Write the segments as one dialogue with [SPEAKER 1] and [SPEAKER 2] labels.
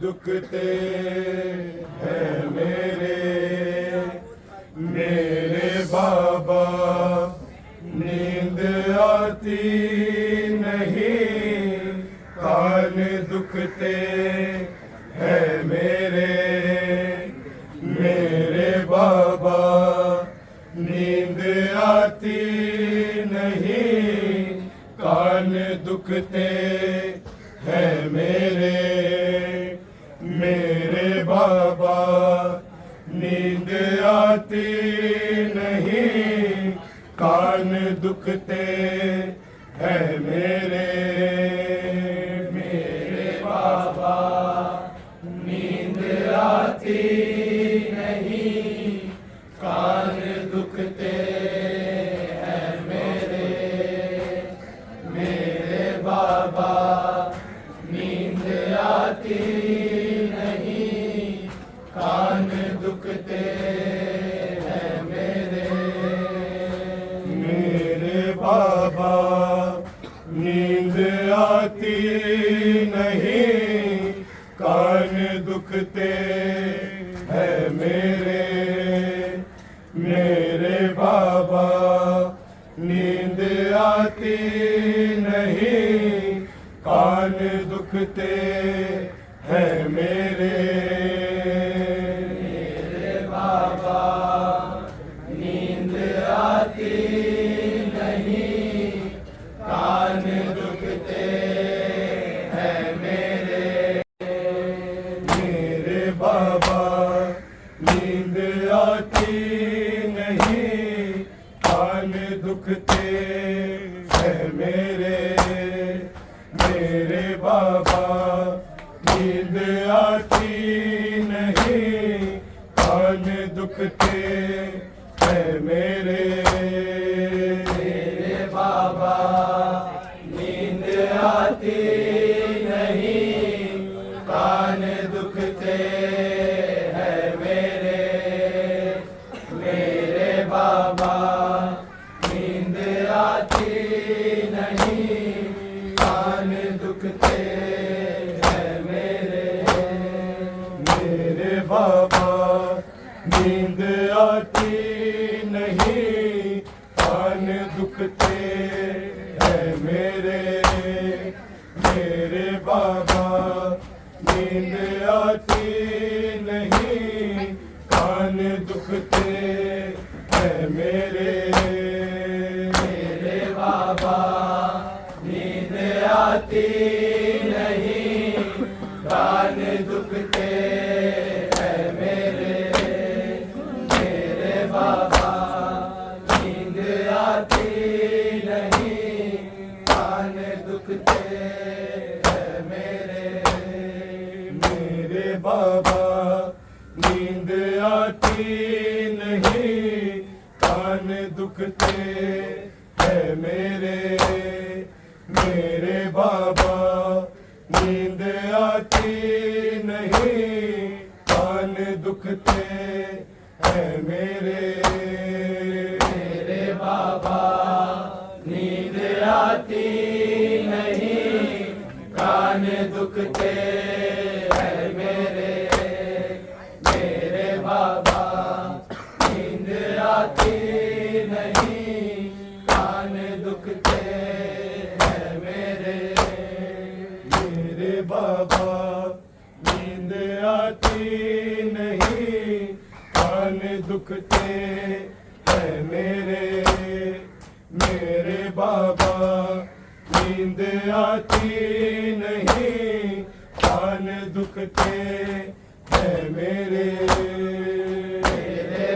[SPEAKER 1] दुखते हैं मेरे बाबा, नींद आती नहीं, कान दुखते हैं मेरे बाबा, नींद आती नहीं, कान दुखते हैं मेरे बाबा, नींद आती नहीं, कान दुखते हैं मेरे बाबा, नींद आती नहीं, कान दुखते हैं मेरे बाबा, नींद आती नहीं, कान दुखते हैं मेरे बाबा, नींद आती नहीं, कान दुखते हैं मेरे बाबा, नींद आती नहीं, कान दुखते हैं मेरे बाबा, नींद आती नहीं, कान दुखते हैं मेरे बाबा, नींद आती नहीं, कान दुखते हैं मेरे बाबा, नींद आती नहीं, कान दुखते हैं मेरे बाबा, नींद आती नहीं, कान दुखते हैं बाबा नींद आती नहीं, कान दुखते हैं मेरे बाबा नींद आती नहीं, कान दुखते हैं मेरे बाबा नींद आती नहीं, कान दुखते हैं मेरे बाबा नींद आती नहीं, कान दुखते हैं मेरे बाबा नींद आती नहीं, कान दुखते हैं मेरे बाबा नींद आती नहीं, कान दुखते हैं मेरे बाबा नींद आती नहीं, कान दुखते हैं मेरे बाबा नींद आती नहीं, कान दुखते हैं मेरे बाबा नींद आती नहीं, कान दुखते हैं मेरे बाबा नींद आती नहीं, कान दुखते हैं मेरे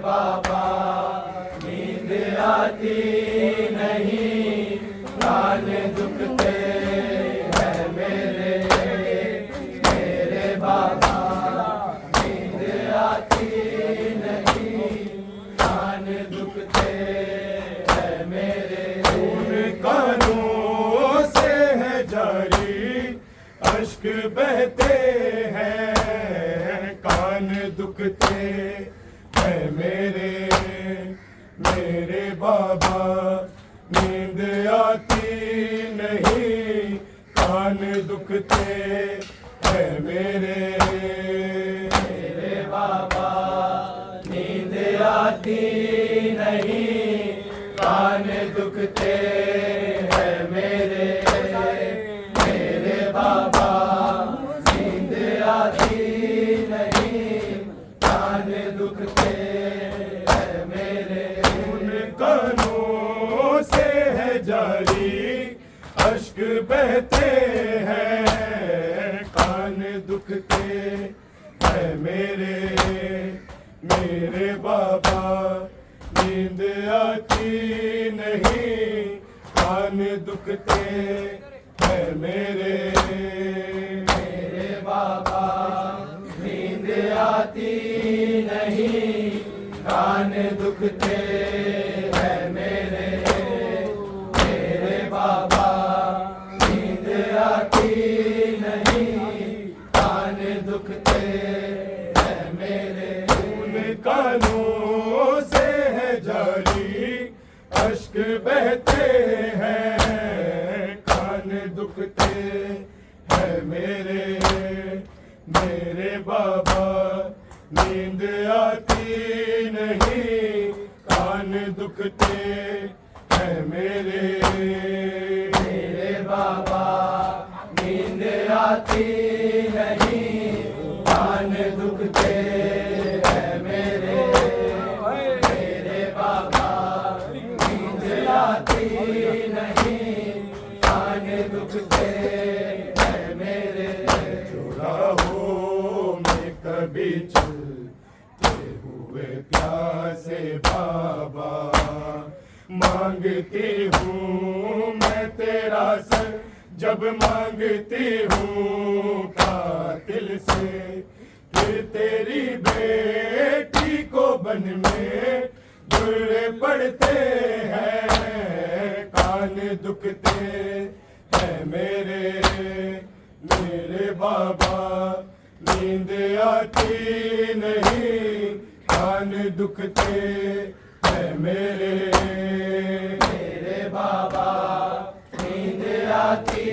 [SPEAKER 1] बाबा नींद आती नहीं, कान दुखते हैं मेरे बाबा नींद आती नहीं, कान दुखते हैं मेरे उन कानों से है जारी अश्क बहते हैं, कान दुखते हैं मेरे बाबा नींद आती नहीं, कान दुखते हैं मेरे बाबा नींद आती नहीं, कान दुखते हैं मेरे बाबा नींद आती नहीं, कान दुखते हैं मेरे उन कानों से है जारी अश्क बहते हैं, कान दुखते हैं मेरे बाबा नींद आती नहीं, कान दुखते हैं मेरे बाबा नींद आती नहीं, कान दुखते हैं मेरे बाबा नींद आती नहीं, कान दुखते हैं मेरे उन कानों से है जारी अश्क बहते हैं, कान दुखते हैं मेरे बाबा नींद आती नहीं, कान दुखते हैं मेरे बाबा नींद आती नहीं, कान दुखते हैं मेरे बाबा नींद आती नहीं, कान दुखते हैं मेरे चौराहों में कभी चलते हुए प्यासे बाबा, मांगती हूँ मैं तेरा सर जब मांगती हूँ कातिल से, फिर तेरी बेटी को बन में बुरे पड़ते हैं, कान दुखते हैं मेरे बाबा नींद आती नहीं, कान दुखते हैं मेरे बाबा नींद आती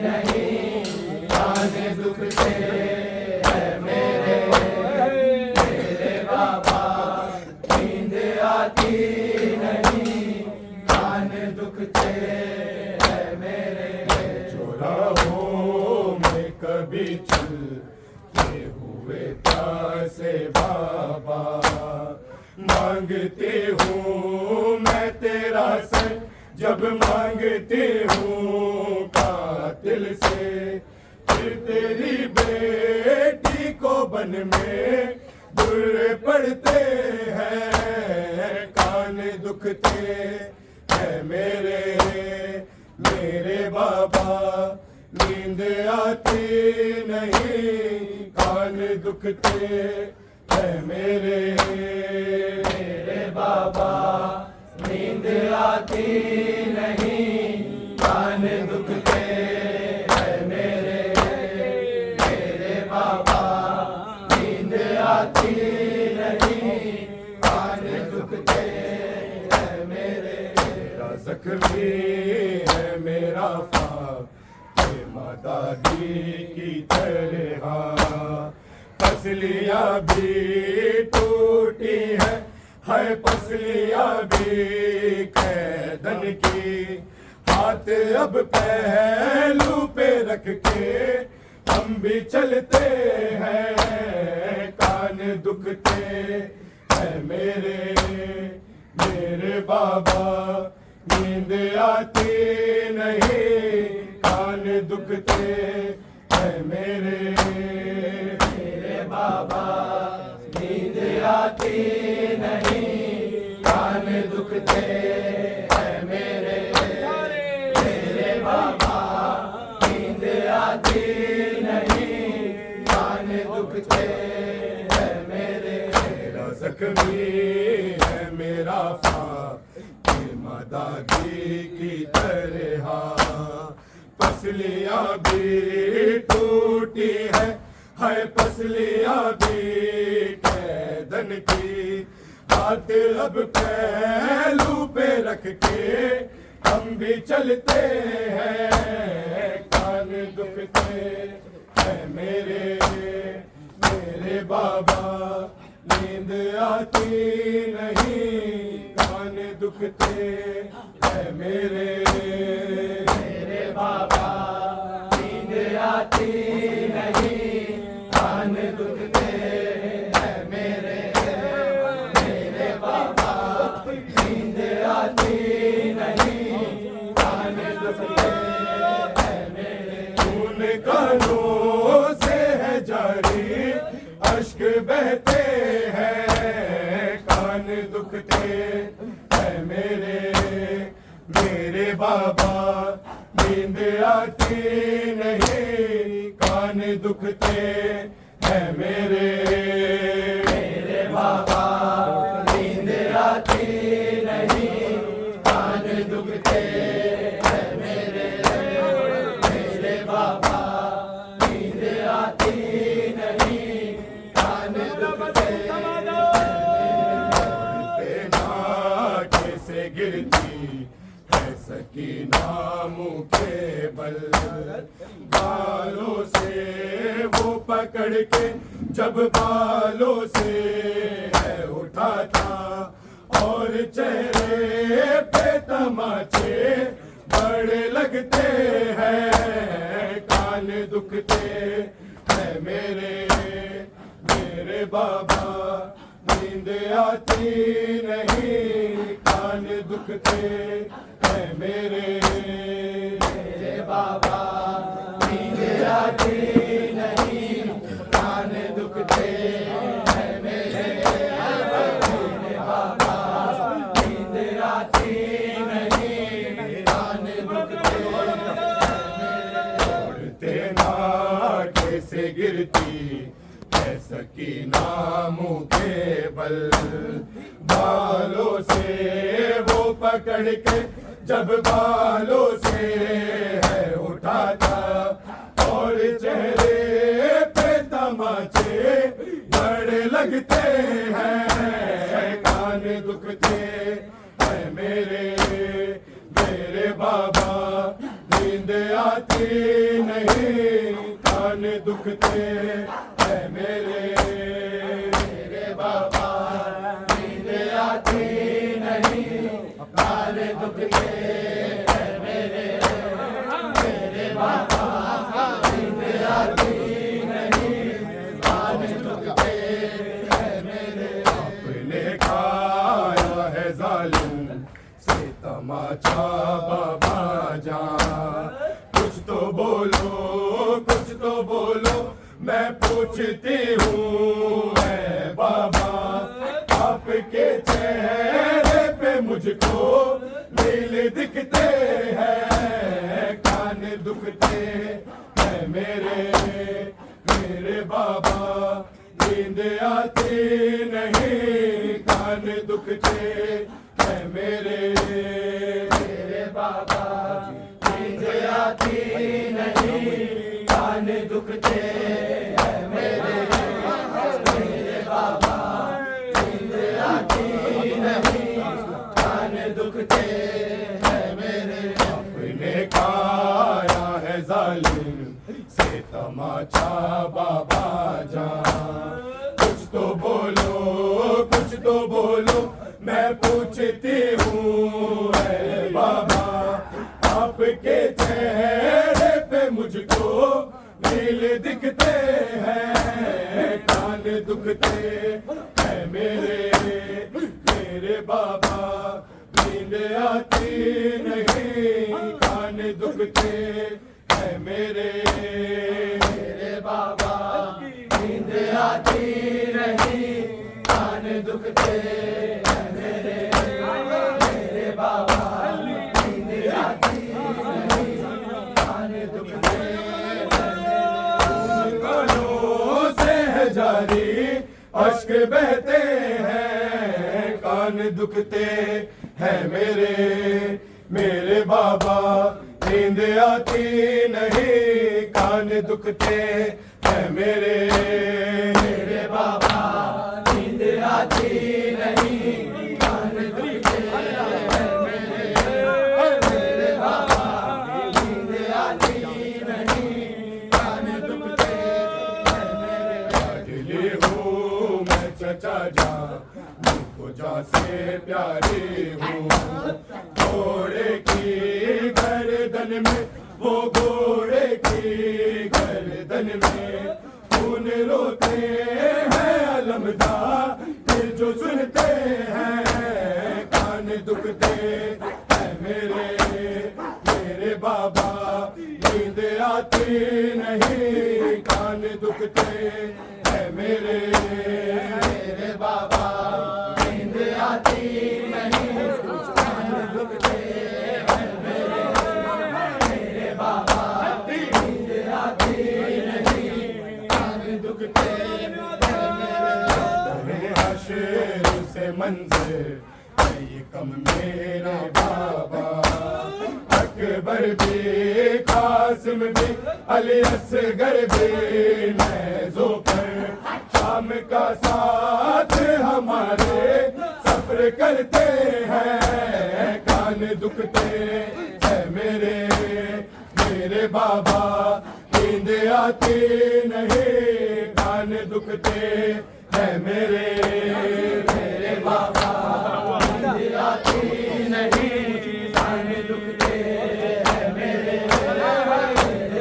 [SPEAKER 1] नहीं, कान दुखते हैं मेरे से बाबा। मांगती हूँ मैं तेरा सर जब मांगती हूँ कातिल से, फिर तेरी बेटी को बन में दुर्रे पड़ते हैं, कान दुखते हैं मेरे मेरे बाबा। नींद आती नहीं, कान दुखते हैं मेरे मेरे बाबा। नींद आती नहीं, कान दुखते हैं मेरे मेरे बाबा। नींद आती नहीं, कान दुखते हैं मेरे। मेरा जख्मी है मेरा दादी की तरह, पसलियां भी टूटी है पसलियां भी कैदन की। हाथ अब पहलू पे रख के हम भी चलते हैं, कान दुखते हैं मेरे मेरे बाबा। नींद आती नहीं, कान दुखते हैं मेरे मेरे बाबा। नींद आती नहीं, कान दुखते हैं मेरे मेरे बाबा। नींद आती नहीं, कान दुखते हैं मेरे। मेरा जख्मी है मेरा दादी की तरह, पसलियां भी टूटी है पसलियां भी कैदन की। हाथ अब पहलू पे रख के हम भी चलते हैं, कान दुखते हैं मेरे मेरे बाबा। नींद आती नहीं, कान दुखते हैं मेरे मेरे बाबा। नींद आती नहीं, कान दुखते हैं मेरे मेरे बाबा। नींद आती नहीं, कान दुखते हैं मेरे। खून कानों से है जारी, अश्क बहते हैं, कान दुखते हैं मेरे मेरे बाबा। नींद आती नहीं, कान दुखते हैं मेरे मेरे बाबा। नींद आती नहीं, कान दुखते हैं मेरे मेरे बाबा। नींद आती नहीं, कान दुखते से गिरती है सकीना मुँह के बल। बालों से वो पकड़ के जब बालों से है उठाता, और चेहरे पे तमाचे बड़े लगते हैं, कान दुखते हैं मेरे मेरे बाबा। नींद आती नहीं, कान दुखते हैं मेरे मेरे बाबा। नींद आती नहीं, कान दुखते हैं मेरे मेरे बाबा। नींद आती नहीं, कान दुखते हैं मेरे। ना कैसे गिरती है सकीना मुँह के बल। बालों से वो पकड़ के जब बालों से है उठाता, और चेहरे पे तमाचे बड़े लगते हैं, कान दुखते हैं मेरे मेरे बाबा। नींद आती नहीं, कान दुखते हैं मेरे मेरे बाबा। नींद आती नहीं, कान दुखते हैं मेरे मेरे बाबा। नींद आती नहीं, कान दुखते मुझको नील दिखते हैं, कान दुखते हैं मेरे बाबा, नींद आती नहीं, कान दुखते हैं मेरे बाबा, नींद आती नहीं, कान दुखते हैं मेरे बाबा, नींद आती नहीं, कान दुखते हैं मेरे। अपने खाया है जालिम से तमाचा बाबा जान, कुछ तो बोलो मैं पूछती हूँ ऐ बाबा, आपके चेहरे पे मुझको नील दिखते हैं, कान दुखते हैं मेरे बाबा, नींद आती नहीं, कान दुखते हैं मेरे बाबा, नींद आती नहीं, कान दुखते हैं मेरे बाबा, नींद आती नहीं, कान दुखते हैं। गलों से है जारी अश्क बहते हैं, कान दुखते हैं मेरे बाबा, नींद आती नहीं, कान दुखते हैं मेरे बाबा, नींद आती नहीं, कान दुखते हैं मेरे बाबा, नींद आती नहीं, कान दुखते हैं मेरे। दिली हूँ मैं चचा जा, मुझको जा से प्यारी हूँ, घोड़े की गर्दन में, वो घोड़े की गर्दन में खून रोते हैं अलमदा, फिर जो सुनते हैं, कान दुखते हैं मेरे बाबा, नींद आती नहीं, कान दुखते हैं मेरे बाबा, नींद आती नहीं, कान दुखते हैं मेरे बाबा, नींद आती नहीं, कान दुखते हैं मेरे। हशर से मंज़िल ये कम मेरे बाबा, अकबर भी, कासिम भी, अली असगर भी, नैज़ों पर शाम का साथ हमारे सफर करते हैं, कान दुखते हैं मेरे बाबा, नींद आती नहीं, कान दुखते हैं मेरे बाबा, नींद आती नहीं, कान दुखते हैं मेरे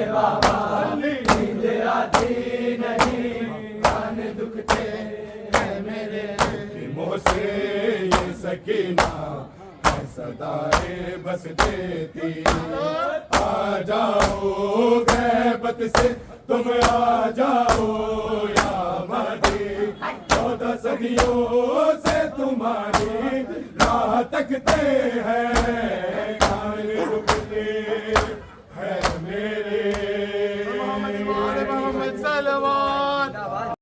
[SPEAKER 1] बाबा, नींद आती नहीं, कान दुखते हैं मेरे। मुझसे ये सकीना सदाए बस देती, आ जाओ गैबत से तुम, आ जाओ या मदी, 14 सदियों से तुम्हारी राह तकते हैं,